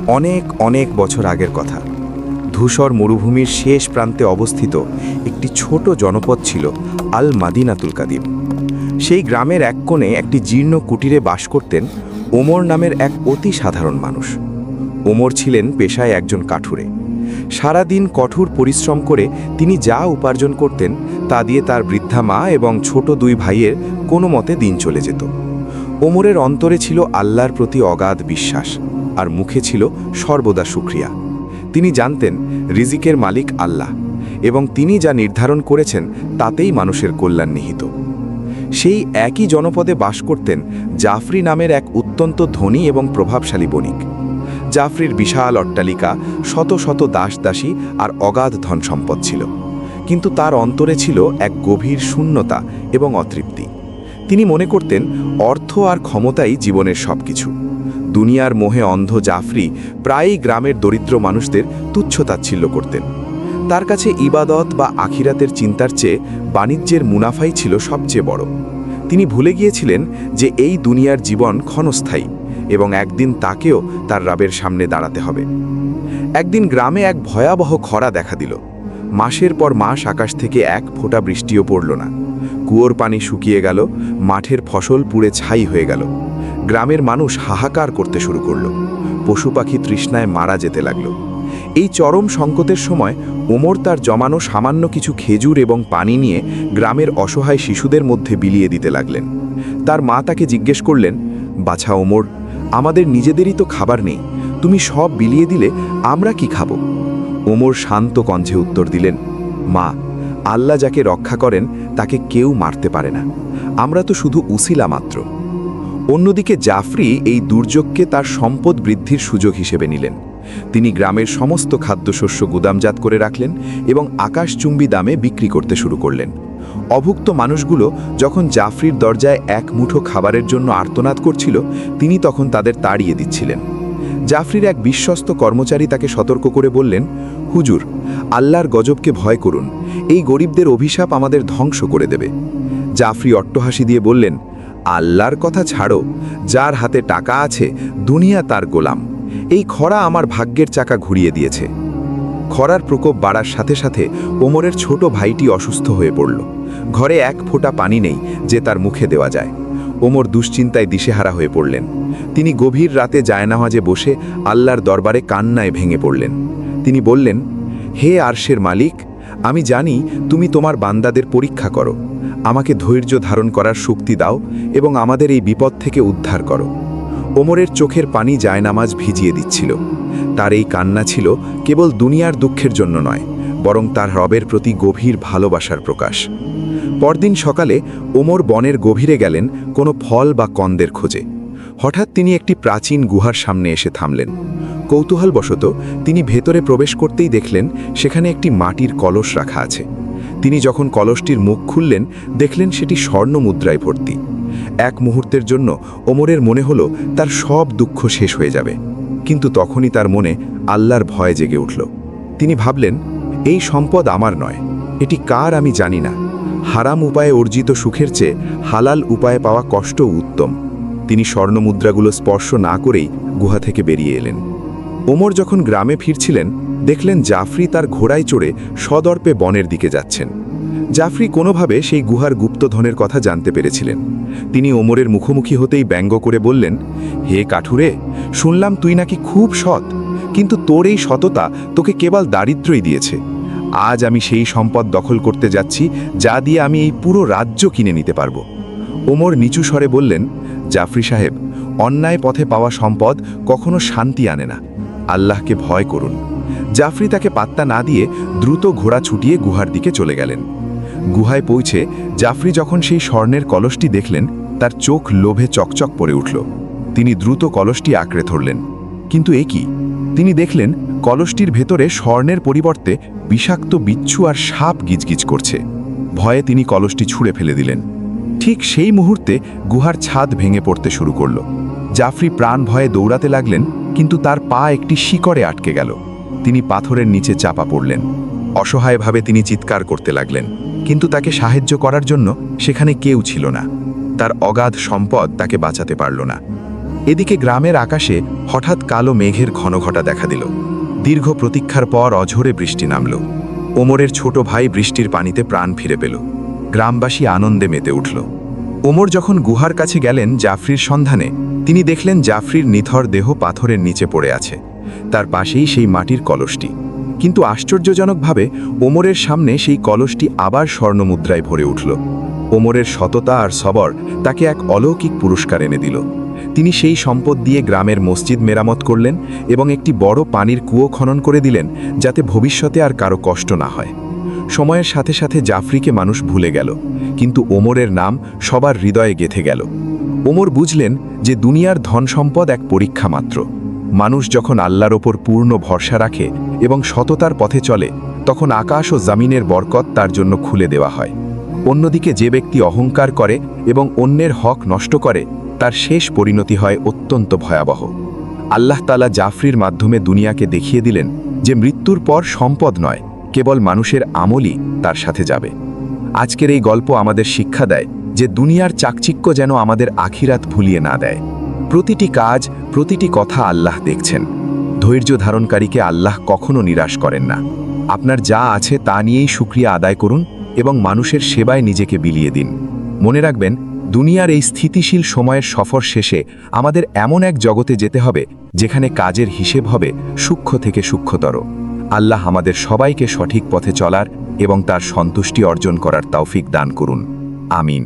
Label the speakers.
Speaker 1: অনেক অনেক বছর আগের কথা। ধূসর মরুভূমির শেষ প্রান্তে অবস্থিত একটি ছোট জনপদ ছিল আল মাদিনাতুল কাদিম। সেই গ্রামের এক কোণে একটি জীর্ণ কুটিরে বাস করতেন ওমর নামের এক অতি সাধারণ মানুষ। ওমর ছিলেন পেশায় একজন কাঠুরে। সারাদিন কঠোর পরিশ্রম করে তিনি যা উপার্জন করতেন তা দিয়ে তার বৃদ্ধা মা এবং ছোট দুই ভাইয়ের কোনো মতে দিন চলে যেত। ওমরের অন্তরে ছিল আল্লাহর প্রতি অগাধ বিশ্বাস, আর মুখে ছিল সর্বদা শুকরিয়া। তিনি জানতেন রিজিকের মালিক আল্লাহ, এবং তিনি যা নির্ধারণ করেছেন তাতেই মানুষের কল্যাণ নিহিত। সেই একই জনপদে বাস করতেন জাফরি নামের এক অত্যন্ত ধনী এবং প্রভাবশালী বণিক। জাফরির বিশাল অট্টালিকা, শত শত দাস দাসী আর অগাধ ধন সম্পদ ছিল, কিন্তু তার অন্তরে ছিল এক গভীর শূন্যতা এবং অতৃপ্তি। তিনি মনে করতেন অর্থ আর ক্ষমতাই জীবনের সবকিছু। দুনিয়ার মোহে অন্ধ জাফরি প্রায়ই গ্রামের দরিদ্র মানুষদের তুচ্ছতাচ্ছিল্য করতেন। তার কাছে ইবাদত বা আখিরাতের চিন্তার চেয়ে বাণিজ্যের মুনাফাই ছিল সবচেয়ে বড়। তিনি ভুলে গিয়েছিলেন যে এই দুনিয়ার জীবন ক্ষণস্থায়ী এবং একদিন তাকেও তার রবের সামনে দাঁড়াতে হবে। একদিন গ্রামে এক ভয়াবহ খরা দেখা দিল। মাসের পর মাস আকাশ থেকে এক ফোঁটা বৃষ্টিও পড়ল না। কুয়োর পানি শুকিয়ে গেল, মাঠের ফসল পুড়ে ছাই হয়ে গেল। গ্রামের মানুষ হাহাকার করতে শুরু করল। পশু পাখি তৃষ্ণায় মারা যেতে লাগল। এই চরম সংকটের সময় ওমর তার জমানো সামান্য কিছু খেজুর এবং পানি নিয়ে গ্রামের অসহায় শিশুদের মধ্যে বিলিয়ে দিতে লাগলেন। তার মা তাকে জিজ্ঞেস করলেন, বাছা ওমর, আমাদের নিজেদেরই তো খাবার নেই, তুমি সব বিলিয়ে দিলে আমরা কি খাব? ওমর শান্ত কণ্ঠে উত্তর দিলেন, মা, আল্লাহ যাকে রক্ষা করেন তাকে কেউ মারতে পারে না, আমরা তো শুধু উসিলা মাত্র। অন্যদিকে জাফরি এই দুর্যোগকে তার সম্পদ বৃদ্ধির সুযোগ হিসেবে নিলেন। তিনি গ্রামের সমস্ত খাদ্যশস্য গুদামজাত করে রাখলেন এবং আকাশচুম্বী দামে বিক্রি করতে শুরু করলেন। অভুক্ত মানুষগুলো যখন জাফরির দরজায় এক মুঠো খাবারের জন্য আর্তনাদ করছিল, তিনি তখন তাদের তাড়িয়ে দিচ্ছিলেন। জাফরির এক বিশ্বস্ত কর্মচারী তাকে সতর্ক করে বললেন, হুজুর, আল্লাহর গজবকে ভয় করুন, এই গরিবদের অভিশাপ আমাদের ধ্বংস করে দেবে। জাফরি অট্টহাসি দিয়ে বললেন, আল্লাহর কথা ছাড়ো, যার হাতে টাকা আছে দুনিয়া তার গোলাম। এই খরা আমার ভাগ্যের চাকা ঘুরিয়ে দিয়েছে। খরার প্রকোপ বাড়ার সাথে সাথে ওমরের ছোট ভাইটি অসুস্থ হয়ে পড়ল। ঘরে এক ফোঁটা পানি নেই যে তার মুখে দেওয়া যায়। ওমর দুশ্চিন্তায় দিশেহারা হয়ে পড়লেন। তিনি গভীর রাতে জায়নামাজে বসে আল্লাহর দরবারে কান্নায় ভেঙে পড়লেন। তিনি বললেন, হে আরশের মালিক, আমি জানি তুমি তোমার বান্দাদের পরীক্ষা করো। আমাকে ধৈর্য ধারণ করার শক্তি দাও এবং আমাদের এই বিপদ থেকে উদ্ধার করো। ওমরের চোখের পানি জায়নামাজ ভিজিয়ে দিচ্ছিল। তার এই কান্না ছিল কেবল দুনিয়ার দুঃখের জন্য নয়, বরং তার রবের প্রতি গভীর ভালোবাসার প্রকাশ। পরদিন সকালে ওমর বনের গভীরে গেলেন কোনো ফল বা কন্দের খোঁজে। হঠাৎ তিনি একটি প্রাচীন গুহার সামনে এসে থামলেন। কৌতূহলবশত তিনি ভেতরে প্রবেশ করতেই দেখলেন সেখানে একটি মাটির কলস রাখা আছে। তিনি যখন কলসটির মুখ খুললেন, দেখলেন সেটি স্বর্ণ মুদ্রায় ভর্তি। এক মুহূর্তের জন্য ওমরের মনে হলো তার সব দুঃখ শেষ হয়ে যাবে, কিন্তু তখনই তার মনে আল্লাহর ভয় জেগে উঠল। তিনি ভাবলেন, এই সম্পদ আমার নয়, এটি কার আমি জানি না। হারাম উপায়ে অর্জিত সুখের চেয়ে হালাল উপায়ে পাওয়া কষ্ট উত্তম। তিনি স্বর্ণমুদ্রাগুলো স্পর্শ না করেই গুহা থেকে বেরিয়ে এলেন। ওমর যখন গ্রামে ফিরছিলেন, দেখলেন জাফরি তার ঘোড়ায় চড়ে সদর্পে বনের দিকে যাচ্ছেন। জাফরি কোনোভাবে সেই গুহার গুপ্তধনের কথা জানতে পেরেছিলেন। তিনি ওমরের মুখোমুখি হতেই ব্যঙ্গ করে বললেন, হে কাঠুরে, শুনলাম তুই নাকি খুব সৎ, কিন্তু তোর এই সততা তোকে কেবল দারিদ্র্যই দিয়েছে। আজ আমি সেই সম্পদ দখল করতে যাচ্ছি যা দিয়ে আমি এই পুরো রাজ্য কিনে নিতে পারব। ওমর নিচু স্বরে বললেন, জাফরি সাহেব, অন্যায় পথে পাওয়া সম্পদ কখনো শান্তি আনে না। আল্লাহকে ভয় করুন। জাফরি তাকে পাত্তা না দিয়ে দ্রুত ঘোড়া ছুটিয়ে গুহার দিকে চলে গেলেন। গুহায় পৌঁছে জাফরি যখন সেই স্বর্ণের কলসটি দেখলেন, তার চোখ লোভে চকচক পড়ে উঠল। তিনি দ্রুত কলসটি আঁকড়ে ধরলেন, কিন্তু এ কি? তিনি দেখলেন কলসটির ভেতরে স্বর্ণের পরিবর্তে বিষাক্ত বিচ্ছু আর সাপ গিজগিজ করছে। ভয়ে তিনি কলসটি ছুঁড়ে ফেলে দিলেন। ঠিক সেই মুহূর্তে গুহার ছাদ ভেঙে পড়তে শুরু করল। জাফরি প্রাণ ভয়ে দৌড়াতে লাগলেন, কিন্তু তার পা একটি শিকড়ে আটকে গেল। তিনি পাথরের নিচে চাপা পড়লেন। অসহায়ভাবে তিনি চিৎকার করতে লাগলেন, কিন্তু তাকে সাহায্য করার জন্য সেখানে কেউ ছিল না। তার অগাধ সম্পদ তাকে বাঁচাতে পারল না। এদিকে গ্রামের আকাশে হঠাৎ কালো মেঘের ঘনঘটা দেখা দিল। দীর্ঘ প্রতীক্ষার পর অঝোরে বৃষ্টি নামল। ওমরের ছোট ভাই বৃষ্টির পানিতে প্রাণ ফিরে পেল। গ্রামবাসী আনন্দে মেতে উঠল। ওমর যখন গুহার কাছে গেলেন জাফরির সন্ধানে, তিনি দেখলেন জাফরির নিথর দেহ পাথরের নিচে পড়ে আছে। তার পাশেই সেই মাটির কলসটি। কিন্তু আশ্চর্যজনকভাবে ওমরের সামনে সেই কলসটি আবার স্বর্ণমুদ্রায় ভরে উঠল। ওমরের সততা আর সবর তাকে এক অলৌকিক পুরস্কার এনে দিল। তিনি সেই সম্পদ দিয়ে গ্রামের মসজিদ মেরামত করলেন এবং একটি বড় পানির কুয়ো খনন করে দিলেন, যাতে ভবিষ্যতে আর কারো কষ্ট না হয়। সময়ের সাথে সাথে জাফরিকে মানুষ ভুলে গেল, কিন্তু ওমরের নাম সবার হৃদয়ে গেঁথে গেল। ওমর বুঝলেন যে দুনিয়ার ধন সম্পদ এক পরীক্ষা মাত্র। মানুষ যখন আল্লাহর ওপর পূর্ণ ভরসা রাখে এবং সততার পথে চলে, তখন আকাশ ও জামিনের বরকত তার জন্য খুলে দেওয়া হয়। অন্যদিকে যে ব্যক্তি অহংকার করে এবং অন্যের হক নষ্ট করে, তার শেষ পরিণতি হয় অত্যন্ত ভয়াবহ। আল্লাহ তাআলা জাফরির মাধ্যমে দুনিয়াকে দেখিয়ে দিলেন যে মৃত্যুর পর সম্পদ নয়, কেবল মানুষের আমলই তার সাথে যাবে। আজকের এই গল্প আমাদের শিক্ষা দেয় যে দুনিয়ার চাকচিক্য যেন আমাদের আখিরাত ভুলিয়ে না দেয়। প্রতিটি কাজ, প্রতিটি কথা আল্লাহ দেখছেন। ধৈর্য ধারণকারীকে আল্লাহ কখনো নিরাশ করেন না। আপনার যা আছে তা নিয়েই শুকরিয়া আদায় করুন এবং মানুষের সেবায় নিজেকে বিলিয়ে দিন। মনে রাখবেন, দুনিয়ার এই স্থিতিশীল সময়ের সফর শেষে আমাদের এমন এক জগতে যেতে হবে যেখানে কাজের হিসেব হবে সূক্ষ্ম থেকে সূক্ষ্মতর। আল্লাহ আমাদের সবাইকে সঠিক পথে চলার এবং তার সন্তুষ্টি অর্জন করার তৌফিক দান করুন। আমিন।